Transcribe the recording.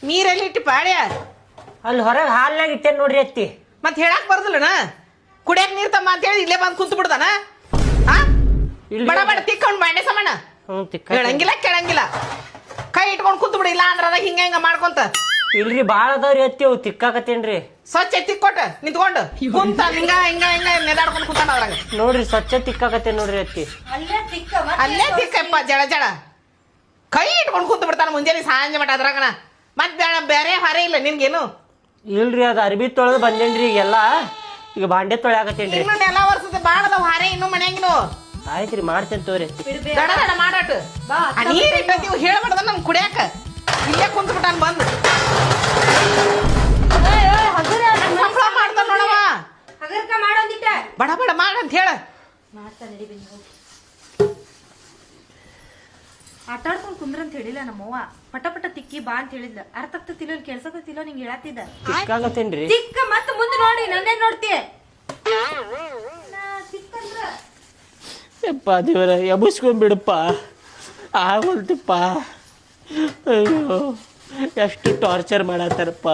ನೀರಲ್ಲಿ ಇಟ್ಟು ಪಾಡ್ಯ ಅಲ್ಲಿ ಹೊರಗೆ ಹಾಲ್ನಾಗ ಇಟ್ಟೆ ನೋಡ್ರಿ ಅತ್ತಿ. ಮತ್ ಹೇಳಕ್ ಬರ್ದಿಲ್ಲನ ಕುಡಿಯಕ್ ನೀರ್ ತಮ್ಮ ಅಂತ ಹೇಳಿ ಇಲ್ಲೇ ಬಂದ್ ಕುಂತು ಬಿಡ್ದಾನ ಬಡ ಬಡ ತಿಕ್ಕೊಂಡ್ ಬಾಂಡೆ ಸಮಾನ ಹೇಳಂಗಿಲ್ಲ ಕೇಳಂಗಿಲ್ಲ ಕೈ ಇಟ್ಕೊಂಡ್ ಕುಂತು ಬಿಡಿ ಇಲ್ಲ ಅಂದ್ರ ಹಿಂಗ ಹಿಂಗ ಮಾಡ್ಕೊಂತ ಇಲ್ರಿ ಬಾಳ ಅದಾವ್ರಿ ಅತ್ತಿ ಅವು ತಿಕ್ಕಾಕತ್ತೇನ್ರಿ. ಸ್ವಚ್ಛ ತಿಕ್ಕೊಟ್ಟ ನಿಂತ್ಕೊಂಡು ಕುಂತ ಹಿಂಗ ಹಿಂಗ ಹಿಂಗ ನೆದಾಡ್ಕೊಂಡ್ ಕುಂತಾನ ಅದ್ರಾಗ ನೋಡ್ರಿ ಸ್ವಚ್ಛ ತಿಕ್ಕಾಕತ್ತೇನ್ ನೋಡ್ರಿ ಅತ್ತಿ. ಅಲ್ಲೇ ತಿಕ್ಕಪ್ಪ ಜಳ ಜಳ ಕೈ ಇಟ್ಕೊಂಡ್ ಕುಂತು ಬಿಡ್ತಾನ ಮುಂಜಾನೆ ಸಂಜೆ ಮಟ ಅದ್ರಾಗನ ಮತ್ ಬೇರೆ ಹೊರೆ ಇಲ್ಲ ನಿನ್ಗೇನು ಇಲ್ರಿ ಅದ ಅರ್ಬಿ ತೊಳೆದು ಬಂದೇನ್ರಿ ಈಗೆಲ್ಲ ಈಗ ಬಾಂಡೆ ತೊಳ್ಯಾಕತ್ತೇನ್ರಿ. ಇನ್ನು ನೆಲ ವರ್ಷದ ಬಾಳದ ಹಾರೆ ಇನ್ನು ಮನ್ಯಾಗಿನು ಆಯ್ತ್ರಿ ಮಾಡ್ತೇನೆ ತೋರಿ ಗಡ ಗಡ ಮಾಡಾಟ ನೀರ್ ಇಟ್ಟೀವಿ ಹೇಳ್ಬಾರ್ದ ನಮ್ ಕುಡಿಯಾಕ ಇಲ್ಲೇ ಕುಂತ ಬಿಟ್ಟಾನ ಬಂದು ಸಂಬಳ ಮಾಡ್ತಾನ ನೋಡವ ಬಡ ಬಡ ಮಾಡ ಅಂತ ಹೇಳ ಆಟಾಡ್ಕೊಂಡ್ ಕುಂದ್ರ ಅಂತ ಹೇಳಿಲ್ಲ ನಮ್ಮವ್ವ ಪಟ ಪಟ ತಿಕ್ಕಿ ಬಾ ಅಂತ ಹೇಳಿದ್ಲ ಅರ್ಥ ಆಗ್ತತಿಲ್ಲ ಕೆಲ್ಸಕತ್ತಿಲ್ಲ ನಿಂಗೆ ಹೇಳತ್ತಿದ್ದ ತಿಕ್ಕಾಕತ್ತೇನ್ರಿ. ತಿಕ್ಕ ಮತ್ತ ಮುಂದೆ ನೋಡಿ ನನ್ನೇ ನೋಡ್ತಿ ಯಪ್ಪ ದೇವರ ಎಬ್ಬಿಸ್ಕೊಂಡ್ಬಿಡಪ್ಪ ಆಗೋಲ್ತಪ್ಪ. ಅಯ್ಯೋ ಎಷ್ಟು ಟಾರ್ಚರ್ ಮಾಡತ್ತಾರಪ್ಪ.